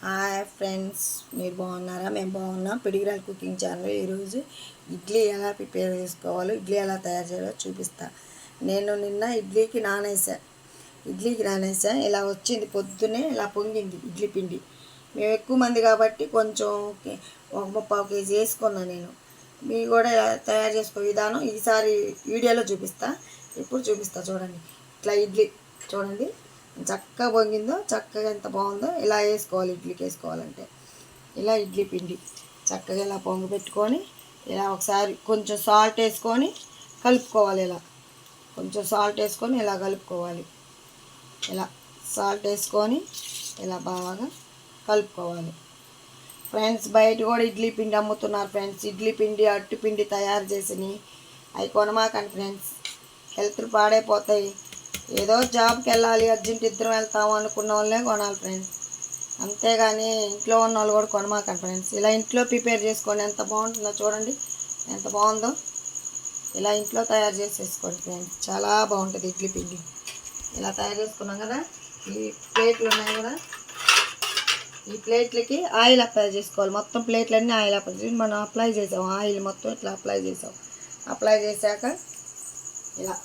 Hi friends, మీరు బాగున్నారా? మేము బాగున్నాం. పిడిగిరాల్ కుకింగ్ ఛానల్. ఈరోజు ఇడ్లీ ఎలా ప్రిపేర్ చేసుకోవాలో, ఇడ్లీ ఎలా తయారు చేయాలో చూపిస్తా. నేను నిన్న ఇడ్లీకి నానేసా. ఇలా వచ్చింది, పొద్దునే ఇలా పొంగింది ఇడ్లీ పిండి. మేము ఎక్కువ మంది కాబట్టి కొంచెం ఒక 3/4 కేజీ వేసుకున్నాను నేను. మీరు కూడా ఇలా తయారు చేసుకో విధానం ఈసారి వీడియోలో చూపిస్తా. ఇప్పుడు చూపిస్తా చూడండి. ఇట్లా ఇడ్లీ చూడండి చక్కగా పొంగిందో, చక్కగా ఎంత బాగుందో. ఇలా వేసుకోవాలి, ఇడ్లీకి వేసుకోవాలంటే ఇలా ఇడ్లీ పిండి చక్కగా ఇలా పొంగు పెట్టుకొని ఇలా ఒకసారి కొంచెం సాల్ట్ వేసుకొని కలుపుకోవాలి. ఇలా కొంచెం సాల్ట్ వేసుకొని ఇలా కలుపుకోవాలి. ఇలా సాల్ట్ వేసుకొని ఇలా బాగా కలుపుకోవాలి. ఫ్రెండ్స్, బయట కూడా ఇడ్లీ పిండి అమ్ముతున్నారు ఫ్రెండ్స్. ఇడ్లీ పిండి, అట్టు పిండి తయారు చేసినవి అవి కొనమాకండి ఫ్రెండ్స్. హెల్త్ పాడైపోతాయి. ఏదో జాబ్కి వెళ్ళాలి, అర్జెంట్ ఇద్దరం వెళ్తాము అనుకున్న వాళ్ళే కొనాలి ఫ్రెండ్స్. అంతేగాని ఇంట్లో ఉన్న వాళ్ళు కూడా కొనమాకండి ఫ్రెండ్స్. ఇలా ఇంట్లో ప్రిపేర్ చేసుకోండి. ఎంత బాగుంటుందో చూడండి, ఎంత బాగుందో. ఇలా ఇంట్లో తయారు చేసేసుకోండి ఫ్రెండ్స్, చాలా బాగుంటుంది ఇడ్లీ పిండి. ఇలా తయారు చేసుకున్నాం కదా, ఈ ప్లేట్లు ఉన్నాయి కదా, ఈ ప్లేట్లకి ఆయిల్ అప్లై చేసుకోవాలి. మొత్తం ప్లేట్లన్నీ ఆయిల్ అప్లై చేసి మనం అప్లై చేసాం. ఆయిల్ మొత్తం ఇట్లా అప్లై చేసాం. అప్లై చేశాక ఇలా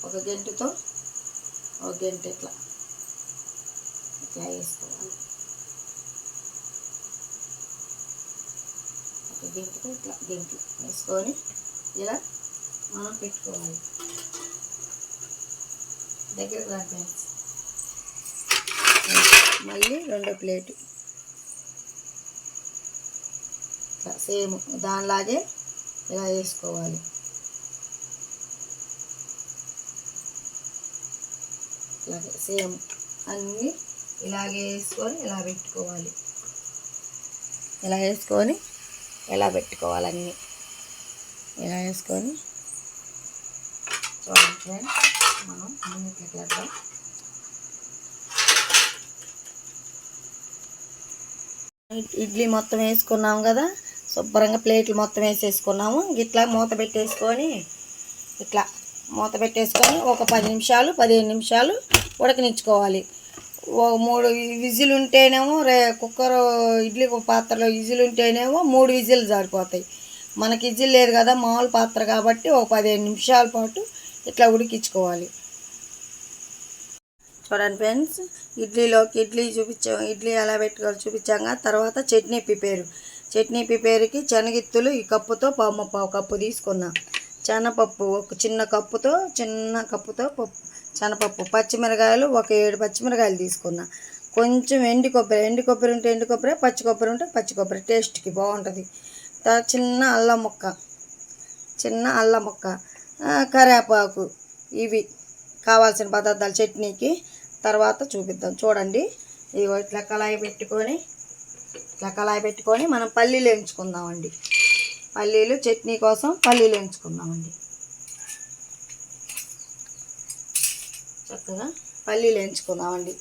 ఒక గంటతో ఒక గంట ఇట్లా ఇట్లా వేసుకోవాలి. ఒక గంటతో ఇట్లా గంటలు వేసుకొని ఇలా మనం పెట్టుకోవాలి. దగ్గరకు రాదు. మళ్ళీ రెండో ప్లేటు ఇట్లా సేమ్ దానిలాగే ఇలా వేసుకోవాలి. ఇలాగే సేమ్ అన్నీ ఇలాగే వేసుకొని ఇలా పెట్టుకోవాలి. ఇలా వేసుకొని ఇలా పెట్టుకోవాలి. అన్నీ ఇలా వేసుకొని చూడండి ఫ్రెండ్స్, మనం అన్నిట్లకి వేద్దాం. ఇడ్లీ మొత్తం వేసుకున్నాము కదా, శుభ్రంగా ప్లేట్లు మొత్తం వేసేసుకున్నాము. ఇట్లా మూత పెట్టేసుకొని ఇట్లా మూత పెట్టేసుకొని ఒక 15 నిమిషాలు ఉడకనిచ్చుకోవాలి. ఒక 3 విజిల్ ఉంటేనేమో కుక్కర్ ఇడ్లీ పాత్రలో విజిల్ ఉంటేనేమో 3 విజిల్ సరిపోతాయి. మనకి విజిల్ లేదు కదా, మామూలు పాత్ర కాబట్టి ఒక 15 నిమిషాల పాటు ఇట్లా ఉడికించుకోవాలి. చూడండి ఫ్రెండ్స్, ఇడ్లీ చూపించాం. ఇడ్లీ ఎలా పెట్టుకోవాలి చూపించాక తర్వాత చట్నీ ప్రిపేర్కి శనగిత్తులు ఈ కప్పుతో పావు కప్పు తీసుకున్నా. శనగపప్పు ఒక చిన్న కప్పుతో శనగపప్పు, పచ్చిమిరకాయలు ఒక 7 పచ్చిమిరకాయలు తీసుకున్నా. కొంచెం ఎండు కొబ్బరి ఉంటే ఎండు కొబ్బరి, పచ్చి కొబ్బరి ఉంటే పచ్చి కొబ్బరి, టేస్ట్కి బాగుంటుంది. చిన్న అల్లం ముక్క, కరివేపాకు. ఇవి కావాల్సిన పదార్థాలు చట్నీకి. తర్వాత చూపిద్దాం చూడండి. ఇట్లా కళాయి పెట్టుకొని మనం పల్లీలు వేయించుకుందామండి. చట్నీ కోసం పల్లీలు వేయించుకుందామండి. చక్కగా పల్లీలు వేయించుకుందామండి.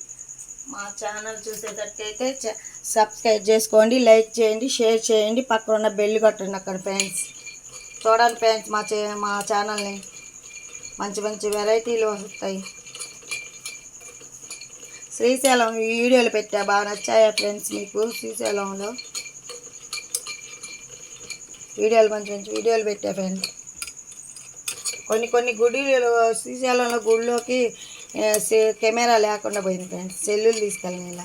మా ఛానల్ చూసేటట్టయితే సబ్స్క్రైబ్ చేసుకోండి, లైక్ చేయండి, షేర్ చేయండి, పక్కన ఉన్న బెల్ కొట్టండి అక్కడ ఫ్రెండ్స్. చూడండి ఫ్రెండ్స్, మా ఛానల్ని మంచి వెరైటీలు వస్తాయి. శ్రీశైలం వీడియోలు పెట్టా, బాగా నచ్చాయా ఫ్రెండ్స్ మీకు? శ్రీశైలంలో మంచి వీడియోలు పెట్టా ఫ్రెండ్స్. కొన్ని గుడిలో, శ్రీశైలంలో గుడిలోకి కెమెరా లేకుండా పోయింది ఫ్రెండ్స్. సెల్లులు తీసుకెళ్ళిన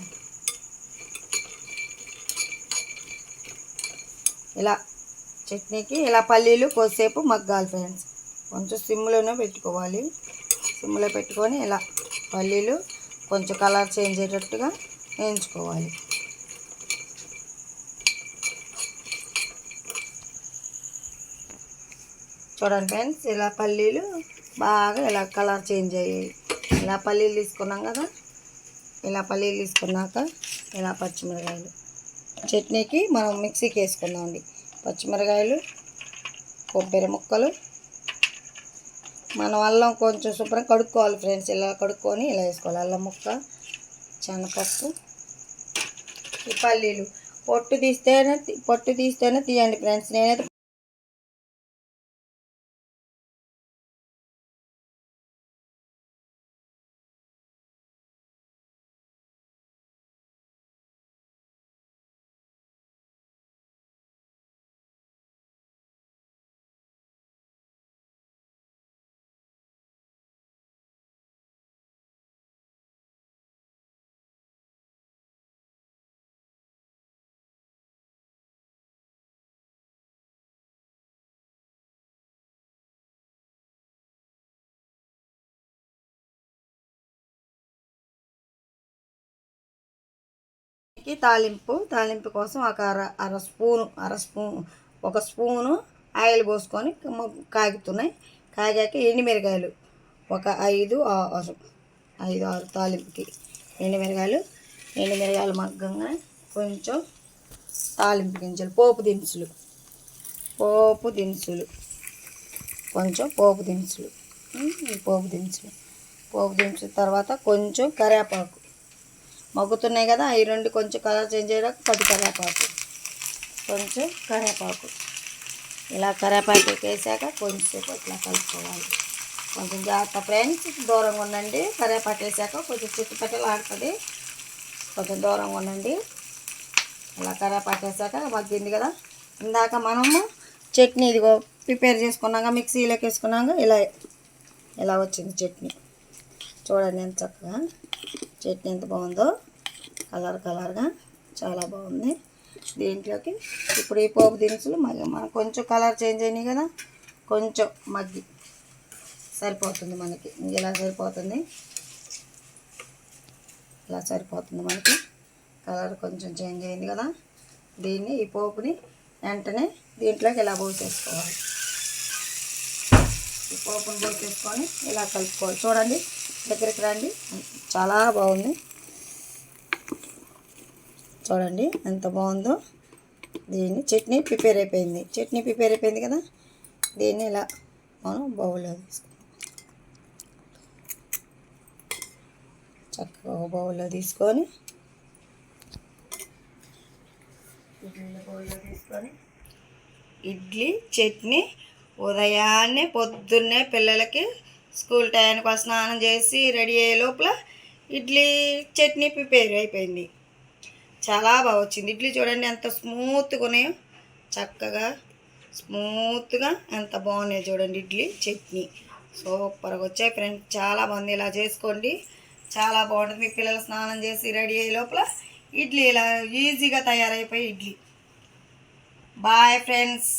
ఇలా చట్నీకి ఇలా పల్లీలు కొద్దిసేపు మగ్గాలి ఫ్రెండ్స్. కొంచెం సిమ్లోనే పెట్టుకోవాలి. సిమ్లో పెట్టుకొని ఇలా పల్లీలు కొంచెం కలర్ చేంజ్ అయ్యేటట్టుగా వేయించుకోవాలి. చూడండి ఫ్రెండ్స్, ఇలా పల్లీలు బాగా ఇలా కలర్ చేంజ్ అయ్యాయి. ఇలా పల్లీలు తీసుకున్నాం కదా, ఇలా పల్లీలు తీసుకున్నాక ఇలా పచ్చిమిరకాయలు చట్నీకి మనం మిక్సీకి వేసుకుందామండి. పచ్చిమిరకాయలు, కొబ్బరి ముక్కలు, మనం అల్లం కొంచెం శుభ్రం కడుక్కోవాలి ఫ్రెండ్స్. ఇలా కడుక్కొని ఇలా వేసుకోవాలి. అల్లం ముక్క, శనగపప్పు, ఈ పల్లీలు పొట్టు తీస్తేనే తీయండి ఫ్రెండ్స్. నేనైతే తాలింపు కోసం ఒక ఒక స్పూను ఆయిల్ పోసుకొని కాగుతున్నాయి. కాగాక ఎండుమిరగాయలు ఒక 5 6 తాలింపుకి ఎండుమిరగాయలు మగ్గంగా కొంచెం తాలింపు గింజలు పోపు దినుసులు కొంచెం పోపు దినుసులు తర్వాత కొంచెం కరివేపాకు మగ్గుతున్నాయి కదా, ఈ రెండు కొంచెం కలర్ చేంజ్ అయ్యాక కొంచెం కరివేపాకు ఇలా కరివేపాకు వేసాక కొంచెంసేపు ఇట్లా కలుపుకోవాలి. కొంచెం జాగ్రత్త ఫ్రెండ్స్, దూరంగా ఉండండి. కరివేపాకు వేసాక కొంచెం చిట్టుపెట్టలు ఆడుతుంది, కొంచెం దూరంగా ఉండండి. ఇలా కరివేపాకు వేసాక మగ్గింది కదా, ఇందాక మనము చట్నీ ఇదిగో ప్రిపేర్ చేసుకున్నాక మిక్సీలోకి వేసుకున్నాక ఇలా వచ్చింది చట్నీ. చూడండి ఎంత చక్కగా చట్నీ ఎంత బాగుందో, కలర్గా చాలా బాగుంది. దీంట్లోకి ఇప్పుడు ఈ పోపు దినుసులు మనం కొంచెం కలర్ చేంజ్ అయినాయి కదా, కొంచెం మగ్గి సరిపోతుంది మనకి. ఇలా సరిపోతుంది మనకి. కలర్ కొంచెం చేంజ్ అయింది కదా, ఈ పోపుని వెంటనే దీంట్లోకి ఇలా పోసేసుకోవాలి. ఈ పోపుని పోసేసుకొని ఇలా కలుపుకోవాలి. చూడండి, దగ్గరికి రండి, చాలా బాగుంది. చూడండి ఎంత బాగుందో. చట్నీ ప్రిపేర్ అయిపోయింది కదా, దీన్ని ఇలా మనం బౌల్లో తీసుకుంటాం. చక్కగా బౌల్లో తీసుకొని ఇడ్లీ చట్నీ ఉదయాన్నే పొద్దున్నే పిల్లలకి స్కూల్ టైంకి స్నానం చేసి రెడీ అయ్యే లోపల ఇడ్లీ చట్నీ ప్రిపేర్ అయిపోయింది. చాలా బాగా వచ్చింది. ఇడ్లీ చూడండి ఎంత స్మూత్గా ఉన్నాయో, చక్కగా స్మూత్గా ఎంత బాగున్నాయి చూడండి. ఇడ్లీ చట్నీ సూపర్గా వచ్చాయి ఫ్రెండ్స్, చాలా బాగుంది. ఇలా చేసుకోండి, చాలా బాగుంటుంది. మీ పిల్లలు స్నానం చేసి రెడీ అయ్యే లోపల ఇడ్లీ ఇలా ఈజీగా తయారైపోయి ఇడ్లీ. Bye friends.